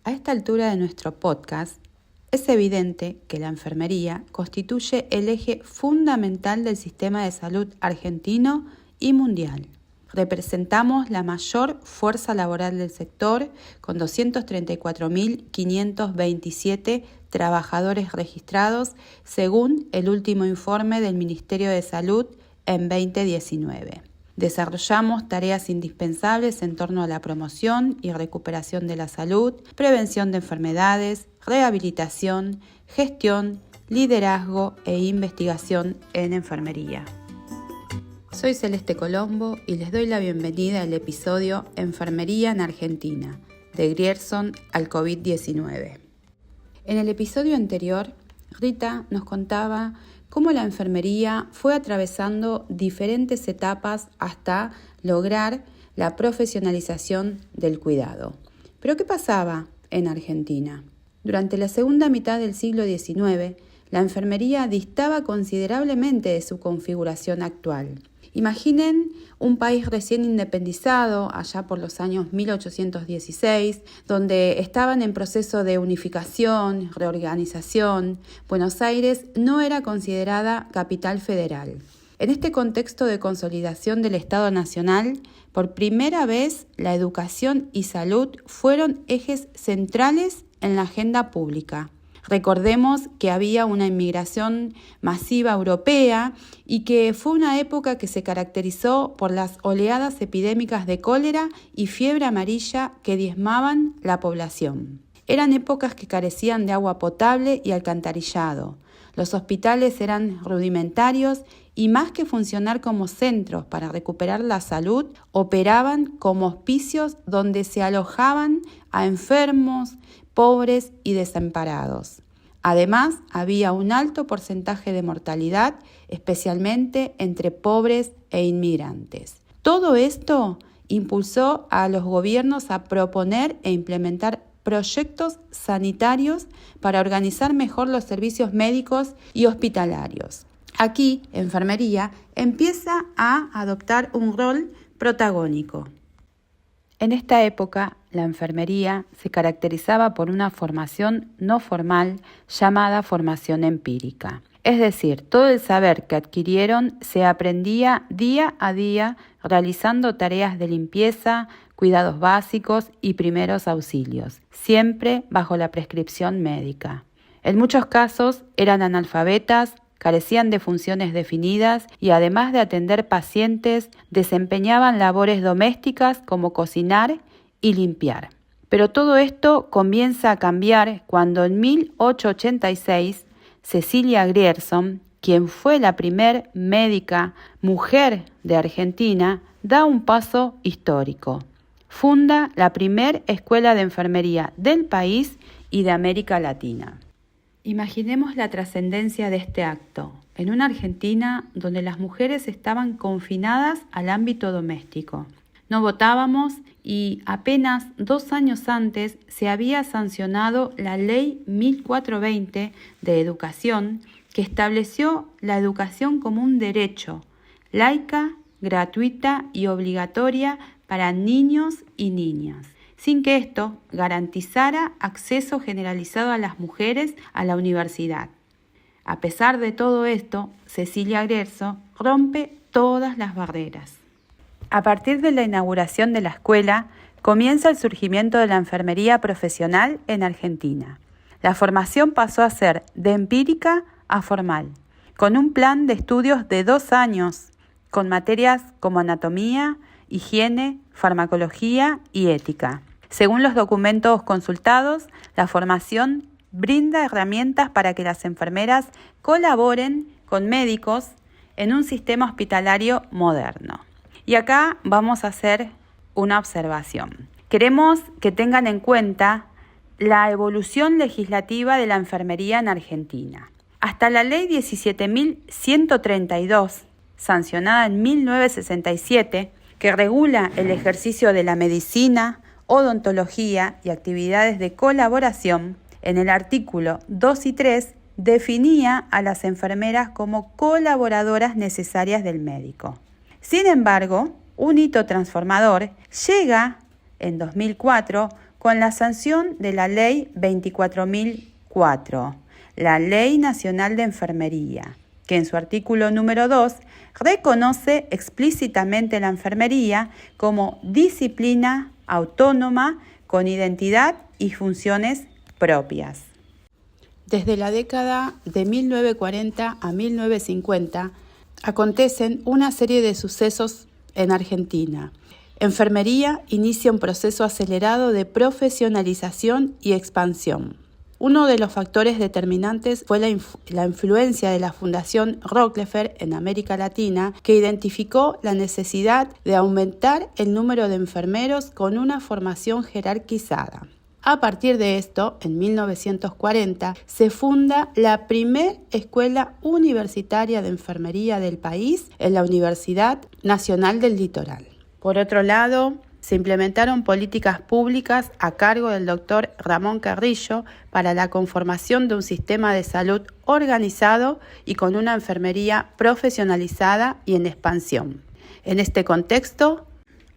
A esta altura de nuestro podcast, es evidente que la enfermería constituye el eje fundamental del sistema de salud argentino y mundial. Representamos la mayor fuerza laboral del sector, con 234.527 trabajadores registrados, según el último informe del Ministerio de Salud en 2019. Desarrollamos tareas indispensables en torno a la promoción y recuperación de la salud, prevención de enfermedades, rehabilitación, gestión, liderazgo e investigación en enfermería. Soy Celeste Colombo y les doy la bienvenida al episodio Enfermería en Argentina, de Grierson al COVID-19. En el episodio anterior, Rita nos contaba cómo la enfermería fue atravesando diferentes etapas hasta lograr la profesionalización del cuidado. ¿Pero qué pasaba en Argentina? Durante la segunda mitad del siglo XIX, la enfermería distaba considerablemente de su configuración actual. Imaginen un país recién independizado, allá por los años 1816, donde estaban en proceso de unificación, reorganización. Buenos Aires no era considerada capital federal. En este contexto de consolidación del Estado Nacional, por primera vez la educación y salud fueron ejes centrales en la agenda pública. Recordemos que había una inmigración masiva europea y que fue una época que se caracterizó por las oleadas epidémicas de cólera y fiebre amarilla que diezmaban la población. Eran épocas que carecían de agua potable y alcantarillado. Los hospitales eran rudimentarios y más que funcionar como centros para recuperar la salud, operaban como hospicios donde se alojaban a enfermos, pobres y desamparados. Además, había un alto porcentaje de mortalidad, especialmente entre pobres e inmigrantes. Todo esto impulsó a los gobiernos a proponer e implementar proyectos sanitarios para organizar mejor los servicios médicos y hospitalarios. Aquí, enfermería empieza a adoptar un rol protagónico. En esta época, la enfermería se caracterizaba por una formación no formal llamada formación empírica. Es decir, todo el saber que adquirieron se aprendía día a día realizando tareas de limpieza, cuidados básicos y primeros auxilios, siempre bajo la prescripción médica. En muchos casos eran analfabetas, carecían de funciones definidas y además de atender pacientes, desempeñaban labores domésticas como cocinar y limpiar. Pero todo esto comienza a cambiar cuando en 1886 Cecilia Grierson, quien fue la primer médica mujer de Argentina, da un paso histórico. Funda la primer escuela de enfermería del país y de América Latina. Imaginemos la trascendencia de este acto en una Argentina donde las mujeres estaban confinadas al ámbito doméstico. No votábamos y apenas 2 años antes se había sancionado la Ley 1420 de Educación, que estableció la educación como un derecho, laica, gratuita y obligatoria para niños y niñas, sin que esto garantizara acceso generalizado a las mujeres a la universidad. A pesar de todo esto, Cecilia Grierson rompe todas las barreras. A partir de la inauguración de la escuela, comienza el surgimiento de la enfermería profesional en Argentina. La formación pasó a ser de empírica a formal, con un plan de estudios de 2 años, con materias como anatomía, higiene, farmacología y ética. Según los documentos consultados, la formación brinda herramientas para que las enfermeras colaboren con médicos en un sistema hospitalario moderno. Y acá vamos a hacer una observación. Queremos que tengan en cuenta la evolución legislativa de la enfermería en Argentina. Hasta la Ley 17.132, sancionada en 1967, que regula el ejercicio de la medicina, odontología y actividades de colaboración, en el artículo 2 y 3 definía a las enfermeras como colaboradoras necesarias del médico. Sin embargo, un hito transformador llega en 2004 con la sanción de la Ley 24.004, la Ley Nacional de Enfermería, que en su artículo número 2 reconoce explícitamente la enfermería como disciplina autónoma con identidad y funciones propias. Desde la década de 1940 a 1950 acontecen una serie de sucesos en Argentina. Enfermería inicia un proceso acelerado de profesionalización y expansión. Uno de los factores determinantes fue la influencia de la Fundación Rockefeller en América Latina, que identificó la necesidad de aumentar el número de enfermeros con una formación jerarquizada. A partir de esto, en 1940, se funda la primera escuela universitaria de enfermería del país en la Universidad Nacional del Litoral. Por otro lado, se implementaron políticas públicas a cargo del doctor Ramón Carrillo para la conformación de un sistema de salud organizado y con una enfermería profesionalizada y en expansión. En este contexto,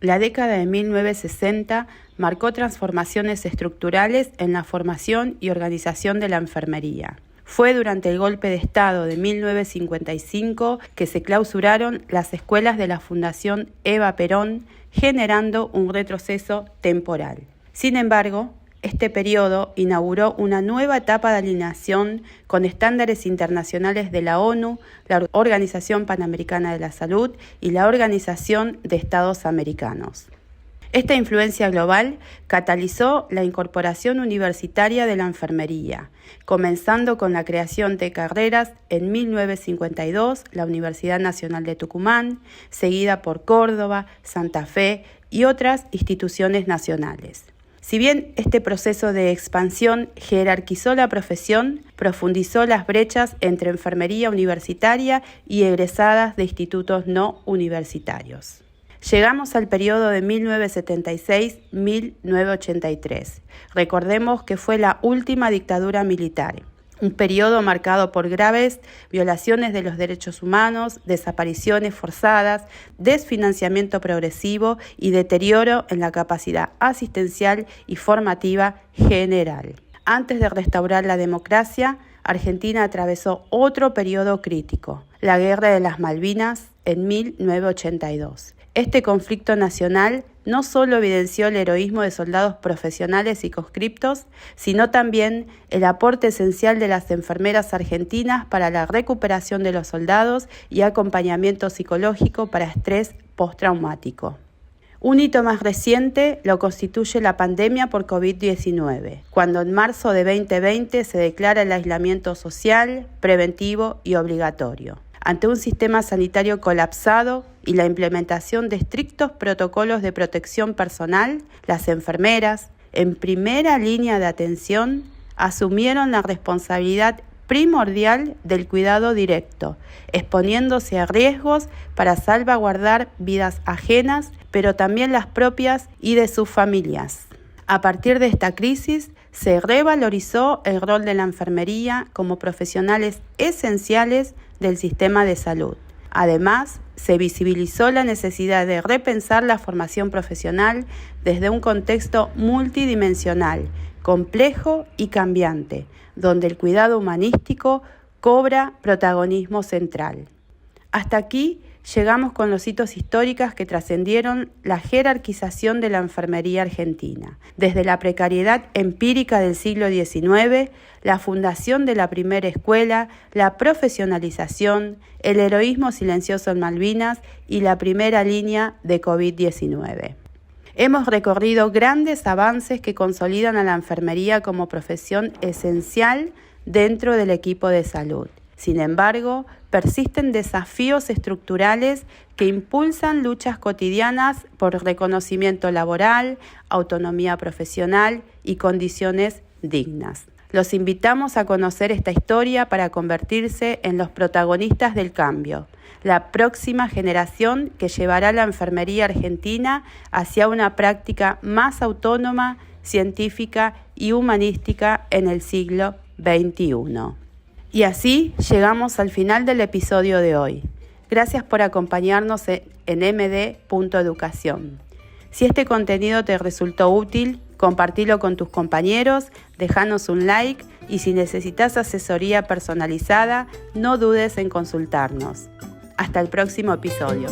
la década de 1960 marcó transformaciones estructurales en la formación y organización de la enfermería. Fue durante el golpe de Estado de 1955 que se clausuraron las escuelas de la Fundación Eva Perón, generando un retroceso temporal. Sin embargo, este periodo inauguró una nueva etapa de alineación con estándares internacionales de la ONU, la Organización Panamericana de la Salud y la Organización de Estados Americanos. Esta influencia global catalizó la incorporación universitaria de la enfermería, comenzando con la creación de carreras en 1952, la Universidad Nacional de Tucumán, seguida por Córdoba, Santa Fe y otras instituciones nacionales. Si bien este proceso de expansión jerarquizó la profesión, profundizó las brechas entre enfermería universitaria y egresadas de institutos no universitarios. Llegamos al periodo de 1976-1983. Recordemos que fue la última dictadura militar, un periodo marcado por graves violaciones de los derechos humanos, desapariciones forzadas, desfinanciamiento progresivo y deterioro en la capacidad asistencial y formativa general. Antes de restaurar la democracia, Argentina atravesó otro periodo crítico, la Guerra de las Malvinas en 1982. Este conflicto nacional no solo evidenció el heroísmo de soldados profesionales y conscriptos, sino también el aporte esencial de las enfermeras argentinas para la recuperación de los soldados y acompañamiento psicológico para estrés postraumático. Un hito más reciente lo constituye la pandemia por COVID-19, cuando en marzo de 2020 se declara el aislamiento social, preventivo y obligatorio. Ante un sistema sanitario colapsado y la implementación de estrictos protocolos de protección personal, las enfermeras, en primera línea de atención, asumieron la responsabilidad primordial del cuidado directo, exponiéndose a riesgos para salvaguardar vidas ajenas, pero también las propias y de sus familias. A partir de esta crisis, se revalorizó el rol de la enfermería como profesionales esenciales del sistema de salud. Además, se visibilizó la necesidad de repensar la formación profesional desde un contexto multidimensional, complejo y cambiante, donde el cuidado humanístico cobra protagonismo central. Hasta aquí llegamos con los hitos históricos que trascendieron la jerarquización de la enfermería argentina. Desde la precariedad empírica del siglo XIX, la fundación de la primera escuela, la profesionalización, el heroísmo silencioso en Malvinas y la primera línea de COVID-19. Hemos recorrido grandes avances que consolidan a la enfermería como profesión esencial dentro del equipo de salud. Sin embargo, persisten desafíos estructurales que impulsan luchas cotidianas por reconocimiento laboral, autonomía profesional y condiciones dignas. Los invitamos a conocer esta historia para convertirse en los protagonistas del cambio, la próxima generación que llevará la enfermería argentina hacia una práctica más autónoma, científica y humanística en el siglo XXI. Y así llegamos al final del episodio de hoy. Gracias por acompañarnos en md.educación. Si este contenido te resultó útil, Compartilo con tus compañeros, dejanos un like y si necesitas asesoría personalizada, no dudes en consultarnos. Hasta el próximo episodio.